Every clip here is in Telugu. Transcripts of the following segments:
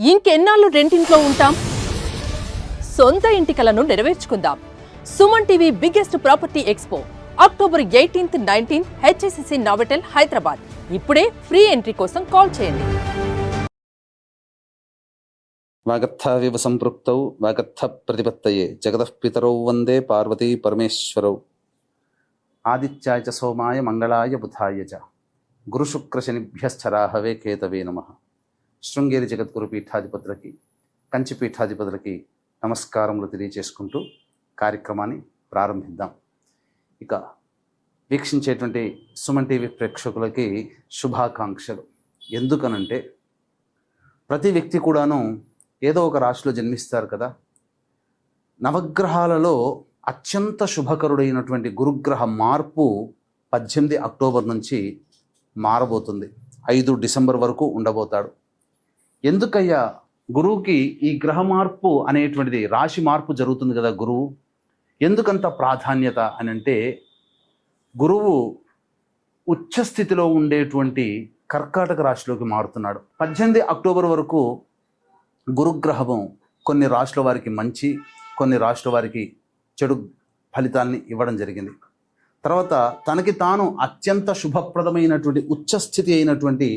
ఇంకెన్నాళ్ళు రెంటింట్లో ఉంటాం? సొంత ఇంటి కలను నెరవేర్చుకుందాం. Suman TV biggest property expo October 18th, 19th HSCC Novotel Hyderabad. ఇప్పుడే ఫ్రీ ఎంట్రీ కోసం కాల్ చేయండి. వాగర్థావివ సంపృక్తౌ వాగర్థ ప్రతిపత్తయే జగతః పితరౌ వందే పార్వతీ పరమేశ్వరౌ. ఆదిత్యాయ చ సోమాయ మంగళాయ బుధాయ చ గురుశుక్రశనిభ్యశ్చరాహవే కేతవే నమః. శృంగేరి జగద్గురు పీఠాధిపతులకి, కంచి పీఠాధిపతులకి నమస్కారములు తెలియచేసుకుంటూ కార్యక్రమాన్ని ప్రారంభిద్దాం. ఇక వీక్షించేటువంటి సుమన్ టీవీ ప్రేక్షకులకి శుభాకాంక్షలు. ఎందుకనంటే ప్రతి వ్యక్తి కూడాను ఏదో ఒక రాశిలో జన్మిస్తారు కదా. నవగ్రహాలలో అత్యంత శుభకరుడైనటువంటి గురుగ్రహ మార్పు 18 అక్టోబర్ నుంచి మారబోతుంది. 5 డిసెంబర్ వరకు ఉండబోతాడు. ఎందుకయ్యా గురువుకి ఈ గ్రహ మార్పు అనేటువంటిది, రాశి మార్పు జరుగుతుంది కదా గురువు, ఎందుకంత ప్రాధాన్యత అని అంటే, గురువు ఉచ్చస్థితిలో ఉండేటువంటి కర్కాటక రాశిలోకి మారుతున్నాడు. 18 అక్టోబర్ వరకు గురుగ్రహము కొన్ని రాశుల వారికి మంచి, కొన్ని రాశుల వారికి చెడు ఫలితాల్ని ఇవ్వడం జరిగింది. తర్వాత తనకి తాను అత్యంత శుభప్రదమైనటువంటి ఉచ్చస్థితి అయినటువంటి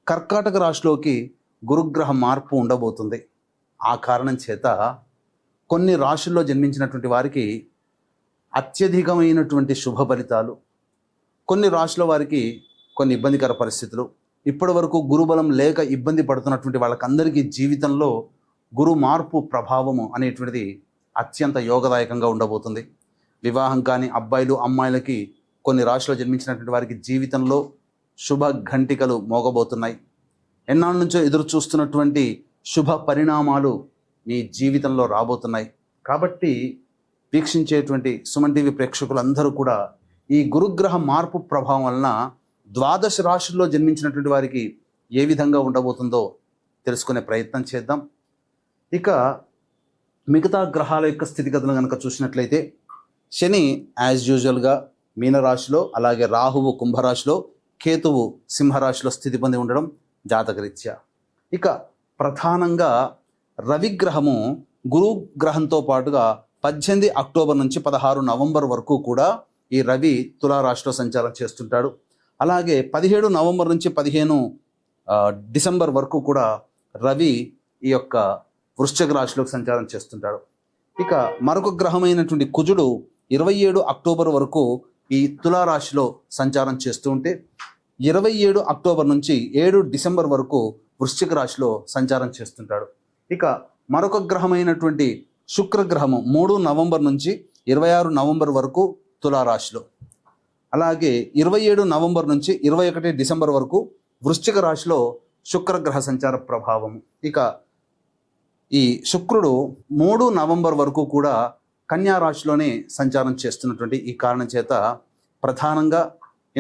కర్కాటక రాశిలోకి గురుగ్రహ మార్పు ఉండబోతుంది. ఆ కారణం చేత కొన్ని రాశుల్లో జన్మించినటువంటి వారికి అత్యధికమైనటువంటి శుభ ఫలితాలు, కొన్ని రాశుల వారికి కొన్ని ఇబ్బందికర పరిస్థితులు, ఇప్పటి వరకు గురుబలం లేక ఇబ్బంది పడుతున్నటువంటి వాళ్ళకందరికీ జీవితంలో గురు మార్పు ప్రభావము అనేటువంటిది అత్యంత యోగదాయకంగా ఉండబోతుంది. వివాహం కాని అబ్బాయిలు అమ్మాయిలకి, కొన్ని రాశుల్లో జన్మించినటువంటి వారికి జీవితంలో శుభ ఘంటికలు మోగబోతున్నాయి. ఎన్నాళ్ళ నుంచో ఎదురు చూస్తున్నటువంటి శుభ పరిణామాలు మీ జీవితంలో రాబోతున్నాయి. కాబట్టి వీక్షించేటువంటి సుమన్ టీవీ ప్రేక్షకులందరూ కూడా ఈ గురుగ్రహ మార్పు ప్రభావం వలన 12 రాశుల్లో జన్మించినటువంటి వారికి ఏ విధంగా ఉండబోతుందో తెలుసుకునే ప్రయత్నం చేద్దాం. ఇక మిగతా గ్రహాల యొక్క స్థితిగతులు కనుక చూసినట్లయితే, శని యాజ్ యూజువల్గా మీనరాశిలో, అలాగే రాహువు కుంభరాశిలో, కేతువు సింహరాశిలో స్థితి పొంది ఉండడం జాతకరీత్యా. ఇక ప్రధానంగా రవిగ్రహము గురు గ్రహంతో పాటుగా 18 అక్టోబర్ నుంచి 16 నవంబర్ వరకు కూడా ఈ రవి తులారాశిలో సంచారం చేస్తుంటాడు. అలాగే 17 నవంబర్ నుంచి 15 డిసెంబర్ వరకు కూడా రవి ఈ యొక్క వృశ్చిక రాశిలోకి సంచారం చేస్తుంటాడు. ఇక మరొక గ్రహమైనటువంటి కుజుడు 27 అక్టోబర్ వరకు ఈ తులారాశిలో సంచారం చేస్తూ ఉంటే, 27 అక్టోబర్ నుంచి 7 డిసెంబర్ వరకు వృశ్చిక రాశిలో సంచారం చేస్తుంటాడు. ఇక మరొక గ్రహమైనటువంటి శుక్రగ్రహము 3 నవంబర్ నుంచి 26 నవంబర్ వరకు తులారాశిలో, అలాగే 27 నవంబర్ నుంచి 21 డిసెంబర్ వరకు వృశ్చిక రాశిలో శుక్రగ్రహ సంచార ప్రభావము. ఇక ఈ శుక్రుడు 3 నవంబర్ వరకు కూడా కన్యా రాశిలోనే సంచారం చేస్తున్నటువంటి ఈ కారణం చేత ప్రధానంగా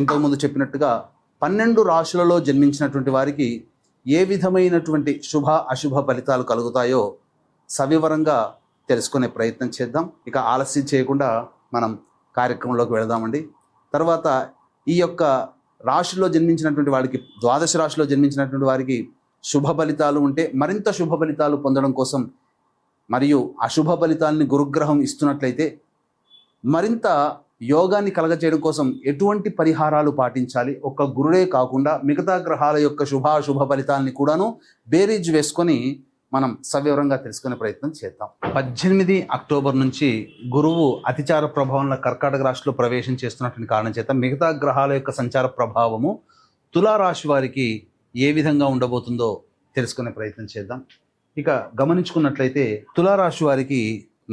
ఇంతకుముందు చెప్పినట్టుగా 12 రాశులలో జన్మించినటువంటి వారికి ఏ విధమైనటువంటి శుభ అశుభ ఫలితాలు కలుగుతాయో సవివరంగా తెలుసుకునే ప్రయత్నం చేద్దాం. ఇక ఆలస్యం చేయకుండా మనం కార్యక్రమంలోకి వెళదామండి. తర్వాత ఈ యొక్క రాశిలో జన్మించినటువంటి వారికి, 12 రాశిలో జన్మించినటువంటి వారికి శుభ ఫలితాలు ఉంటే మరింత శుభ ఫలితాలు పొందడం కోసం, మరియు అశుభ ఫలితాలని గురుగ్రహం ఇస్తున్నట్లయితే మరింత యోగాన్ని కలగచేయడం కోసం ఎటువంటి పరిహారాలు పాటించాలి, ఒక్క గురుడే కాకుండా మిగతా గ్రహాల యొక్క శుభాశుభ ఫలితాలని కూడాను బేరీజ్ వేసుకొని మనం సవివరంగా తెలుసుకునే ప్రయత్నం చేద్దాం. 18 అక్టోబర్ నుంచి గురువు అతిచార ప్రభావంలో కర్కాటక రాశిలో ప్రవేశం చేస్తున్నటువంటి కారణం చేత మిగతా గ్రహాల యొక్క సంచార ప్రభావము తులారాశి వారికి ఏ విధంగా ఉండబోతుందో తెలుసుకునే ప్రయత్నం చేద్దాం. ఇక గమనించుకున్నట్లయితే తులారాశి వారికి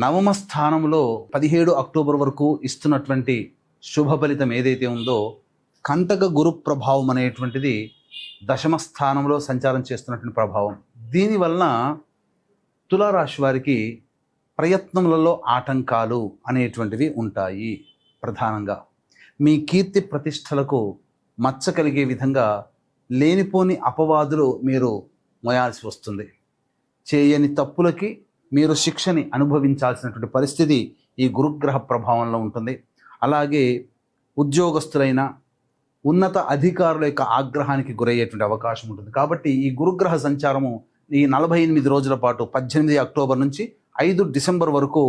నవమ స్థానంలో 17 అక్టోబర్ వరకు ఇస్తున్నటువంటి శుభ ఫలితం ఏదైతే ఉందో, కంటక గురు ప్రభావం అనేటువంటిది దశమ స్థానంలో సంచారం చేస్తున్నటువంటి ప్రభావం. దీనివలన తులారాశి వారికి ప్రయత్నములలో ఆటంకాలు అనేటువంటివి ఉంటాయి. ప్రధానంగా మీ కీర్తి ప్రతిష్టలకు మచ్చ కలిగే విధంగా లేనిపోని అపవాదులు మీరు మోయాల్సి వస్తుంది. చేయని తప్పులకి మీరు శిక్షని అనుభవించాల్సినటువంటి పరిస్థితి ఈ గురుగ్రహ ప్రభావంలో ఉంటుంది. అలాగే ఉద్యోగస్తులైన, ఉన్నత అధికారుల యొక్క ఆగ్రహానికి గురయ్యేటువంటి అవకాశం ఉంటుంది. కాబట్టి ఈ గురుగ్రహ సంచారము ఈ 48 రోజుల పాటు 18 అక్టోబర్ నుంచి 5 డిసెంబర్ వరకు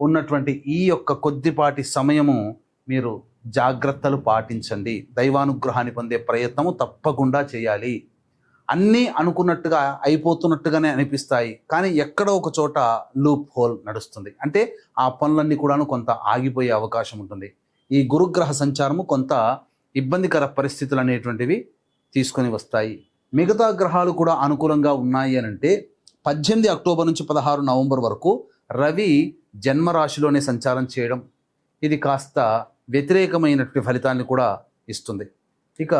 ఉన్నటువంటి ఈ యొక్క కొద్దిపాటి సమయము మీరు జాగ్రత్తలు పాటించండి. దైవానుగ్రహాన్ని పొందే ప్రయత్నము తప్పకుండా చేయాలి. అన్నీ అనుకున్నట్టుగా అయిపోతున్నట్టుగానే అనిపిస్తాయి, కానీ ఎక్కడో ఒక చోట లూప్ హోల్ నడుస్తుంది. అంటే ఆ పనులన్నీ కూడాను కొంత ఆగిపోయే అవకాశం ఉంటుంది. ఈ గురుగ్రహ సంచారము కొంత ఇబ్బందికర పరిస్థితులు అనేటువంటివి తీసుకొని వస్తాయి. మిగతా గ్రహాలు కూడా అనుకూలంగా ఉన్నాయి అని అంటే 18 అక్టోబర్ నుంచి 16 నవంబర్ వరకు రవి జన్మరాశిలోనే సంచారం చేయడం, ఇది కాస్త వ్యతిరేకమైనటువంటి ఫలితాన్ని కూడా ఇస్తుంది. ఇక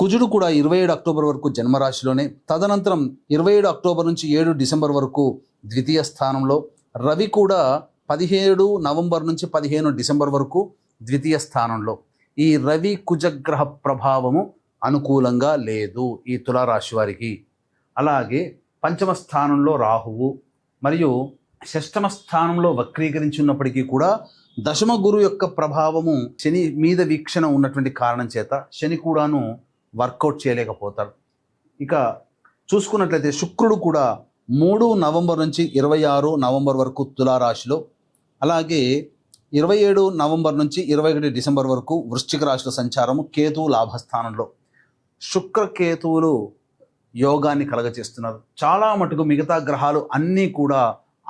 కుజుడు కూడా 27 అక్టోబర్ వరకు జన్మరాశిలోనే, తదనంతరం 27 అక్టోబర్ నుంచి 7 డిసెంబర్ వరకు ద్వితీయ స్థానంలో, రవి కూడా 17 నవంబర్ నుంచి 15 డిసెంబర్ వరకు ద్వితీయ స్థానంలో. ఈ రవి కుజగ్రహ ప్రభావము అనుకూలంగా లేదు ఈ తులారాశి వారికి. అలాగే పంచమ స్థానంలో రాహువు మరియు షష్టమ స్థానంలో వక్రీకరించి ఉన్నప్పటికీ కూడా దశమ గురు యొక్క ప్రభావము శని మీద వీక్షణ ఉన్నటువంటి కారణం చేత శని కూడాను వర్కౌట్ చేయలేకపోతారు. ఇక చూసుకున్నట్లయితే శుక్రుడు కూడా 3 నవంబర్ నుంచి 26 నవంబర్ వరకు తులారాశిలో, అలాగే 27 నవంబర్ నుంచి 21 డిసెంబర్ వరకు వృశ్చిక రాశిలో సంచారము, కేతువు లాభస్థానంలో. శుక్రకేతువులు యోగాన్ని కలగచేస్తున్నారు. చాలా మటుకు మిగతా గ్రహాలు అన్నీ కూడా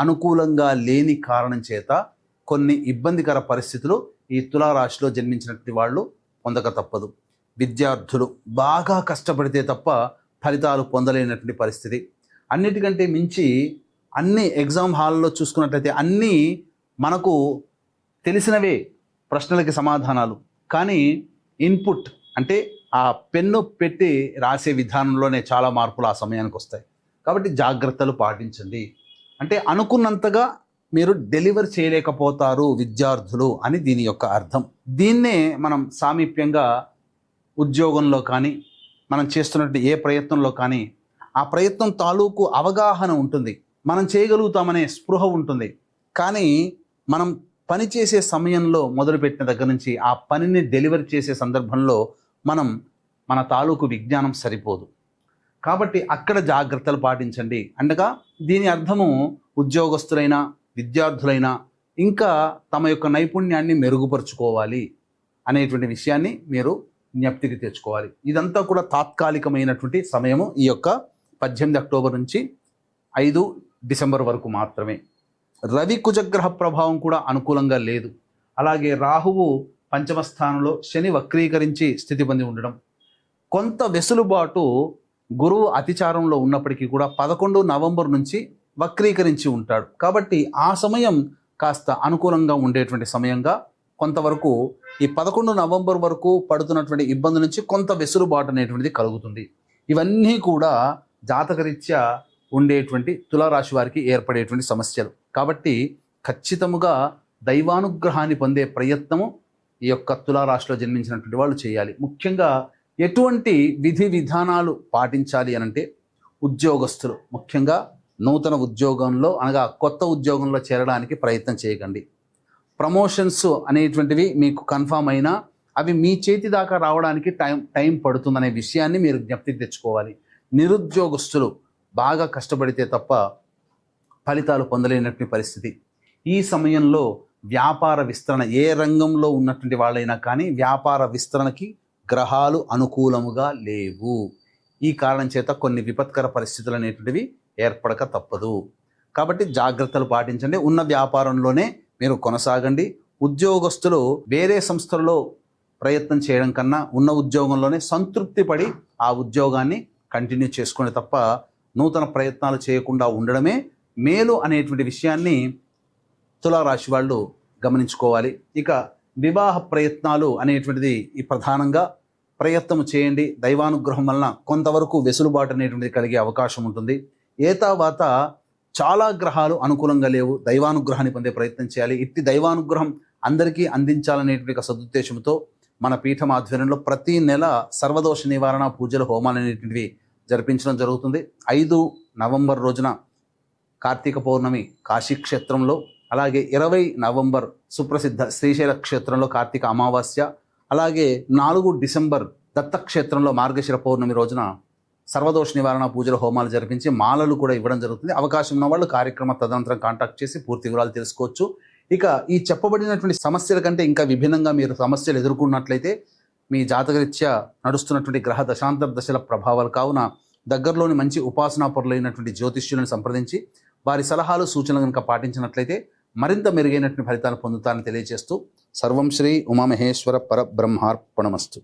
అనుకూలంగా లేని కారణం చేత కొన్ని ఇబ్బందికర పరిస్థితులు ఈ తులారాశిలో జన్మించినటువంటి వాళ్ళు పొందక తప్పదు. విద్యార్థులు బాగా కష్టపడితే తప్ప ఫలితాలు పొందలేనటువంటి పరిస్థితి. అన్నిటికంటే మించి అన్ని ఎగ్జామ్ హాల్లో చూసుకున్నట్లయితే అన్నీ మనకు తెలిసినవే ప్రశ్నలకి సమాధానాలు, కానీ ఇన్పుట్ అంటే ఆ పెన్ను పెట్టి రాసే విధానంలోనే చాలా మార్పులు ఆ సమయానికి వస్తాయి. కాబట్టి జాగ్రత్తలు పాటించండి. అంటే అనుకున్నంతగా మీరు డెలివర్ చేయలేకపోతారు విద్యార్థులు అని దీని యొక్క అర్థం. దీన్నే మనం సామీప్యంగా ఉద్యోగంలో కానీ మనం చేస్తున్నట్టు ఏ ప్రయత్నంలో కానీ ఆ ప్రయత్నం తాలూకు అవగాహన ఉంటుంది, మనం చేయగలుగుతామనే స్పృహ ఉంటుంది. కానీ మనం పని చేసే సమయంలో మొదలుపెట్టిన దగ్గర నుంచి ఆ పనిని డెలివరీ చేసే సందర్భంలో మన తాలూకు విజ్ఞానం సరిపోదు. కాబట్టి అక్కడ జాగ్రత్తలు పాటించండి. అనగా దీని అర్థము ఉద్యోగస్తులైనా విద్యార్థులైనా ఇంకా తమ యొక్క నైపుణ్యాన్ని మెరుగుపరుచుకోవాలి అనేటువంటి విషయాన్ని మీరు జ్ఞప్తికి తెచ్చుకోవాలి. ఇదంతా కూడా తాత్కాలికమైనటువంటి సమయము. ఈ యొక్క 18 అక్టోబర్ నుంచి 5 డిసెంబర్ వరకు మాత్రమే. రవి కుజగ్రహ ప్రభావం కూడా అనుకూలంగా లేదు. అలాగే రాహువు పంచమ స్థానంలో, శని వక్రీకరించి స్థితి పొంది ఉండడం, కొంత వెసులుబాటు గురువు అతిచారంలో ఉన్నప్పటికీ కూడా 11 నవంబర్ నుంచి వక్రీకరించి ఉంటాడు. కాబట్టి ఆ సమయం కాస్త అనుకూలంగా ఉండేటువంటి సమయంగా కొంతవరకు ఈ 11 నవంబర్ వరకు పడుతున్నటువంటి ఇబ్బంది నుంచి కొంత వెసులుబాటు అనేటువంటిది కలుగుతుంది. ఇవన్నీ కూడా జాతకరీత్యా ఉండేటువంటి తులారాశి వారికి ఏర్పడేటువంటి సమస్యలు. కాబట్టి ఖచ్చితముగా దైవానుగ్రహాన్ని పొందే ప్రయత్నము ఈ యొక్క తులారాశిలో జన్మించినటువంటి వాళ్ళు చేయాలి. ముఖ్యంగా ఎటువంటి విధి విధానాలు పాటించాలి అనంటే ఉద్యోగస్తులు ముఖ్యంగా నూతన ఉద్యోగంలో అనగా కొత్త ఉద్యోగంలో చేరడానికి ప్రయత్నం చేయకండి. ప్రమోషన్స్ అనేటువంటివి మీకు కన్ఫామ్ అయినా అవి మీ చేతి దాకా రావడానికి టైం పడుతుందనే విషయాన్ని మీరు జ్ఞప్తికి తెచ్చుకోవాలి. నిరుద్యోగస్తులు బాగా కష్టపడితే తప్ప ఫలితాలు పొందలేనటువంటి పరిస్థితి. ఈ సమయంలో వ్యాపార విస్తరణ, ఏ రంగంలో ఉన్నటువంటి వాళ్ళైనా కానీ వ్యాపార విస్తరణకి గ్రహాలు అనుకూలముగా లేవు. ఈ కారణం చేత కొన్ని విపత్కర పరిస్థితులు అనేటువంటివి ఏర్పడక తప్పదు. కాబట్టి జాగ్రత్తలు పాటించండి. ఉన్న వ్యాపారంలోనే మీరు కొనసాగండి. ఉద్యోగస్తులు వేరే సంస్థలలో ప్రయత్నం చేయడం కన్నా ఉన్న ఉద్యోగంలోనే సంతృప్తి పడి ఆ ఉద్యోగాన్ని కంటిన్యూ చేసుకోండి తప్ప నూతన ప్రయత్నాలు చేయకుండా ఉండడమే మేలు అనేటువంటి విషయాన్ని తులారాశి వాళ్ళు గమనించుకోవాలి. ఇక వివాహ ప్రయత్నాలు అనేటువంటిది ఈ ప్రధానంగా ప్రయత్నం చేయండి. దైవానుగ్రహం వలన కొంతవరకు వెసులుబాటు అనేటువంటిది కలిగే అవకాశం ఉంటుంది. ఏతావాత చాలా గ్రహాలు అనుకూలంగా లేవు, దైవానుగ్రహాన్ని పొందే ప్రయత్నం చేయాలి. ఇట్టి దైవానుగ్రహం అందరికీ అందించాలనేటువంటి సదుద్దేశంతో మన పీఠం ఆధ్వర్యంలో ప్రతి నెల సర్వదోష నివారణ పూజలు, హోమాలు అనేటువంటివి జరిపించడం జరుగుతుంది. 5 నవంబర్ రోజున కార్తీక పౌర్ణమి కాశీక్షేత్రంలో, అలాగే 20 నవంబర్ సుప్రసిద్ధ శ్రీశైల క్షేత్రంలో కార్తీక అమావాస్య, అలాగే 4 డిసెంబర్ దత్తక్షేత్రంలో మార్గశిర పౌర్ణమి రోజున సర్వదోష నివారణ పూజలు, హోమాలు జరిపించి మాలలు కూడా ఇవ్వడం జరుగుతుంది. అవకాశం ఉన్న వాళ్ళు కార్యక్రమ తదనంతరం కాంటాక్ట్ చేసి పూర్తి వివరాలు తెలుసుకోవచ్చు. ఇక ఈ చెప్పబడినటువంటి సమస్యల కంటే ఇంకా విభిన్నంగా మీరు సమస్యలు ఎదుర్కొన్నట్లయితే మీ జాతకరీత్యా నడుస్తున్నటువంటి గ్రహ దశాంతర దశల ప్రభావాలు కావున దగ్గరలోని మంచి ఉపాసనా పరులైనటువంటి జ్యోతిష్యులను సంప్రదించి వారి సలహాలు, సూచనలు కనుక పాటించినట్లయితే మరింత మెరుగైనటువంటి ఫలితాలు పొందుతారని తెలియజేస్తూ సర్వం శ్రీ ఉమామహేశ్వర పరబ్రహ్మార్పణమస్తు.